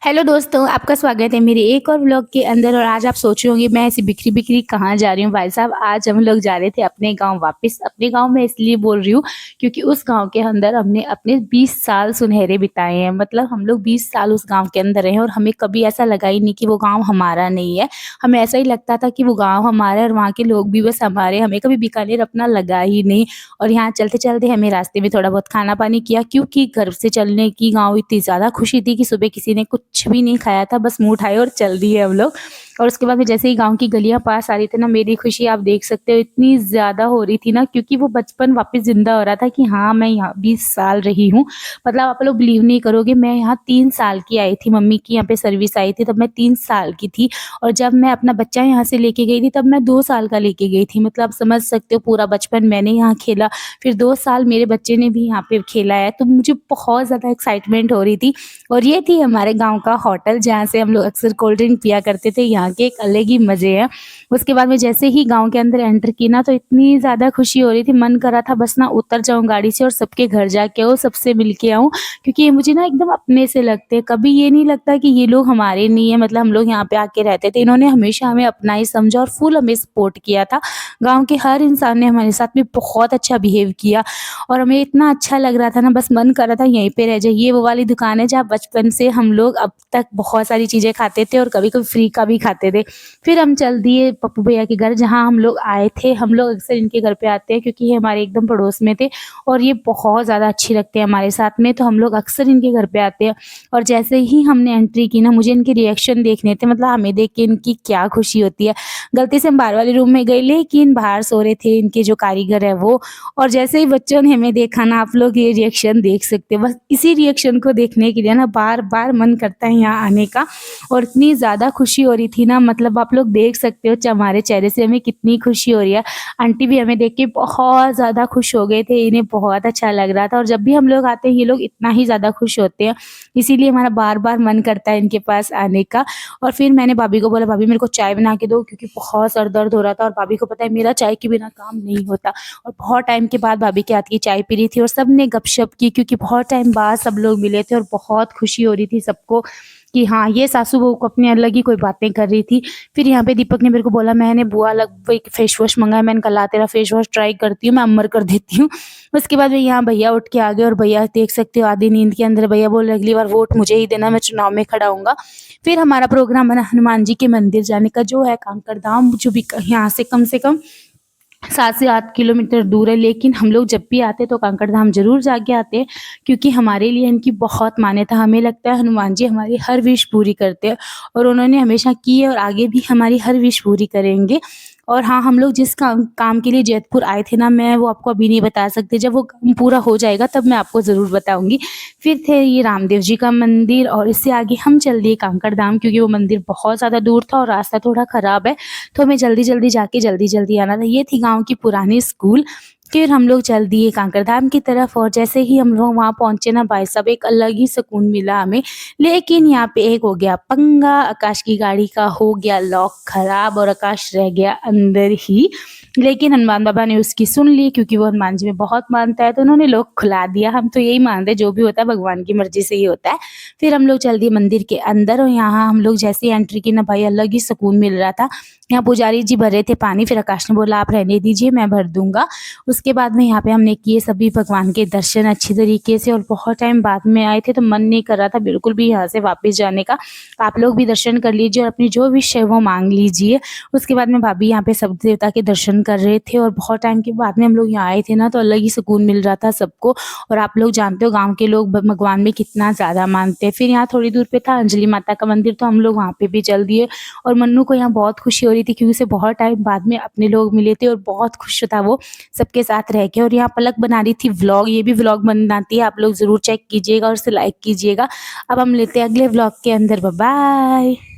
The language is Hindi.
हेलो दोस्तों, आपका स्वागत है मेरे एक और व्लॉग के अंदर। और आज आप सोच रहे होंगे मैं ऐसी बिखरी-बिखरी कहाँ जा रही हूँ। भाई साहब, आज हम लोग जा रहे थे अपने गाँव वापस। अपने गाँव में इसलिए बोल रही हूँ क्योंकि उस गाँव के अंदर हमने अपने 20 साल सुनहरे बिताए हैं। मतलब हम लोग 20 साल उस गाँव के अंदर रहे हैं और हमें कभी ऐसा लगा ही नहीं कि वो गाँव हमारा नहीं है। हमें ऐसा ही लगता था कि वो गाँव हमारा है और वहाँ के लोग भी बस हमारे। हमें कभी बीकानेर अपना लगा ही नहीं। और यहाँ चलते-चलते हमें रास्ते में थोड़ा बहुत खाना-पानी किया, क्योंकि घर से चलने की गाँव इतनी ज़्यादा खुशी थी कि सुबह किसी ने कुछ भी नहीं खाया था, बस मुँह उठाए और चल दिए हम लोग। और उसके बाद में जैसे ही गाँव की गलियाँ पास आ रही थी ना, मेरी खुशी आप देख सकते हो इतनी ज़्यादा हो रही थी ना, क्योंकि वो बचपन वापस ज़िंदा हो रहा था कि हाँ, मैं यहाँ 20 साल रही हूँ। मतलब आप लोग बिलीव नहीं करोगे, मैं यहाँ 3 साल की आई थी, मम्मी की यहाँ पे सर्विस आई थी, तब मैं 3 साल की थी। और जब मैं अपना बच्चा यहाँ से लेके गई थी, तब मैं 2 साल का लेके गई थी। मतलब आप समझ सकते हो, पूरा बचपन मैंने यहाँ खेला, फिर 2 साल मेरे बच्चे ने भी यहाँ पे खेला है, तो मुझे बहुत ज़्यादा एक्साइटमेंट हो रही थी। और ये थी हमारे गाँव का होटल, जहाँ से हम लोग अक्सर कोल्ड ड्रिंक पिया करते थे। यहाँ के एक अलग ही मज़े हैं। उसके बाद में जैसे ही गाँव के अंदर एंटर की ना, तो इतनी ज़्यादा खुशी हो रही थी, मन कर रहा था बस ना उतर जाऊँ गाड़ी से और सबके घर जाके आओ, सबसे मिल के आऊँ, क्योंकि ये मुझे ना एकदम अपने से लगते हैं। कभी ये नहीं लगता कि ये लोग हमारे नहीं है। मतलब हम लोग यहाँ पे आके रहते थे, इन्होंने हमेशा हमें अपना ही समझा और फुल हमें सपोर्ट किया था। गाँव के हर इंसान ने हमारे साथ में बहुत अच्छा बिहेव किया और हमें इतना अच्छा लग रहा था ना, बस मन कर रहा था यहीं पे रह जाइए। वो वाली दुकान है जहाँ बचपन से हम लोग अब तक बहुत सारी चीज़ें खाते थे और कभी-कभी फ्री का भी खाते थे। फिर हम चल दिए पप्पू भैया के घर, जहाँ हम लोग आए थे। हम लोग अक्सर इनके घर पे आते हैं क्योंकि ये हमारे एकदम पड़ोस में थे और ये बहुत ज़्यादा अच्छी लगते हैं हमारे साथ में, तो हम लोग अक्सर इनके घर पे आते हैं। और जैसे ही हमने एंट्री की ना, मुझे इनके रिएक्शन देखने थे। मतलब हमें देख के इनकी क्या खुशी होती है। गलती से हम बाहर वाले रूम में गए, लेकिन बाहर सो रहे थे इनके जो कारीगर है वो। और जैसे ही बच्चों ने हमें देखा ना, आप लोग ये रिएक्शन देख सकते हो। बस इसी रिएक्शन को देखने के लिए ना बार-बार मन करता है यहाँ आने का। और इतनी ज़्यादा खुशी हो रही थी ना, मतलब आप लोग देख सकते हो हमारे चेहरे से हमें कितनी खुशी हो रही है। आंटी भी हमें देख के बहुत ज़्यादा खुश हो गए थे, इन्हें बहुत अच्छा लग रहा था। और जब भी हम लोग आते हैं, ये लोग इतना ही ज़्यादा खुश होते हैं, इसीलिए हमारा बार-बार मन करता है इनके पास आने का। और फिर मैंने भाभी को बोला, भाभी मेरे को चाय बना के दो, क्योंकि बहुत सर दर्द हो रहा था और भाभी को पता है मेरा चाय के बिना काम नहीं होता। और बहुत टाइम के बाद भाभी के हाथ की चाय पी रही थी और सबने गपशप की, क्योंकि बहुत टाइम बाद सब लोग मिले थे और बहुत खुशी हो रही थी सबको कि हाँ, ये सासू बहू को अपनी अलग ही कोई बातें कर रही थी। फिर यहाँ पे दीपक ने मेरे को बोला, मैंने बुआ अलग एक फेस वॉश मंगाया, मैंने कहा ला तेरा फेस वॉश ट्राई करती हूँ, मैं अमर कर देती हूँ। उसके बाद में यहाँ भैया उठ के आ गए और भैया देख सकते हो आधी नींद के अंदर भैया बोले अगली बार वोट मुझे ही देना, मैं चुनाव में खड़ा होऊंगा। फिर हमारा प्रोग्राम बना हनुमान जी के मंदिर जाने का, जो है कांकड़ धाम, जो भी यहाँ से कम 7 से 8 किलोमीटर दूर है। लेकिन हम लोग जब भी आते हैं तो कांकड़ धाम ज़रूर जाके आते हैं, क्योंकि हमारे लिए इनकी बहुत मान्यता। हमें लगता है हनुमान जी हमारी हर विश पूरी करते हैं और उन्होंने हमेशा की है और आगे भी हमारी हर विश पूरी करेंगे। और हाँ, हम लोग जिस काम काम के लिए जैतपुर आए थे ना, मैं वो आपको अभी नहीं बता सकती। जब वो काम पूरा हो जाएगा तब मैं आपको ज़रूर बताऊँगी। फिर थे ये रामदेव जी का मंदिर और इससे आगे हम चल दिए कांकड़ धाम, क्योंकि वो मंदिर बहुत ज़्यादा दूर था और रास्ता थोड़ा ख़राब है, तो हमें जल्दी-जल्दी जाके जल्दी-जल्दी आना था। ये थी गाँव की पुरानी स्कूल। फिर हम लोग चल दिए कांकड़ धाम की तरफ और जैसे ही हम लोग वहाँ पहुँचे ना, भाई साहब एक अलग ही सुकून मिला हमें। लेकिन यहाँ पे एक हो गया पंगा, आकाश की गाड़ी का हो गया लॉक खराब और आकाश रह गया अंदर ही। लेकिन हनुमान बाबा ने उसकी सुन ली, क्योंकि वो हनुमान जी में बहुत मानता है, तो उन्होंने लॉक खुला दिया। हम तो यही मानते हैं, जो भी होता है भगवान की मर्ज़ी से ही होता है। फिर हम लोग चल दिए मंदिर के अंदर और यहाँ हम लोग जैसे ही एंट्री की ना, भाई अलग ही सुकून मिल रहा था। यहाँ पुजारी जी भर रहे थे पानी, फिर आकाश ने बोला आप रहने दीजिए, मैं भर दूँगा। उसके बाद में यहाँ पे हमने किए सभी भगवान के दर्शन अच्छी तरीके से और बहुत टाइम बाद में आए थे, तो मन नहीं कर रहा था बिल्कुल भी यहाँ से वापस जाने का। आप लोग भी दर्शन कर लीजिए और अपनी जो विश है वो माँग लीजिए। उसके बाद में भाभी यहाँ पे सब देवता के दर्शन कर रहे थे और बहुत टाइम के बाद में हम लोग यहाँ आए थे ना, तो अलग ही सुकून मिल रहा था सबको। और आप लोग जानते हो गाँव के लोग भगवान में कितना ज़्यादा मानते हैं। फिर यहाँ थोड़ी दूर पे था अंजलि माता का मंदिर, तो हम लोग वहाँ पे भी चल दिए। और मन्नू को यहाँ बहुत खुशी हो रही थी, क्योंकि उसे बहुत टाइम बाद में अपने लोग मिले थे और बहुत खुश था वो सबके साथ रह के। और यहाँ पलक बना रही थी व्लॉग, ये भी व्लॉग बनाती है, आप लोग ज़रूर चेक कीजिएगा और उसे लाइक कीजिएगा। अब हम लेते हैं अगले व्लॉग के अंदर। Bye bye.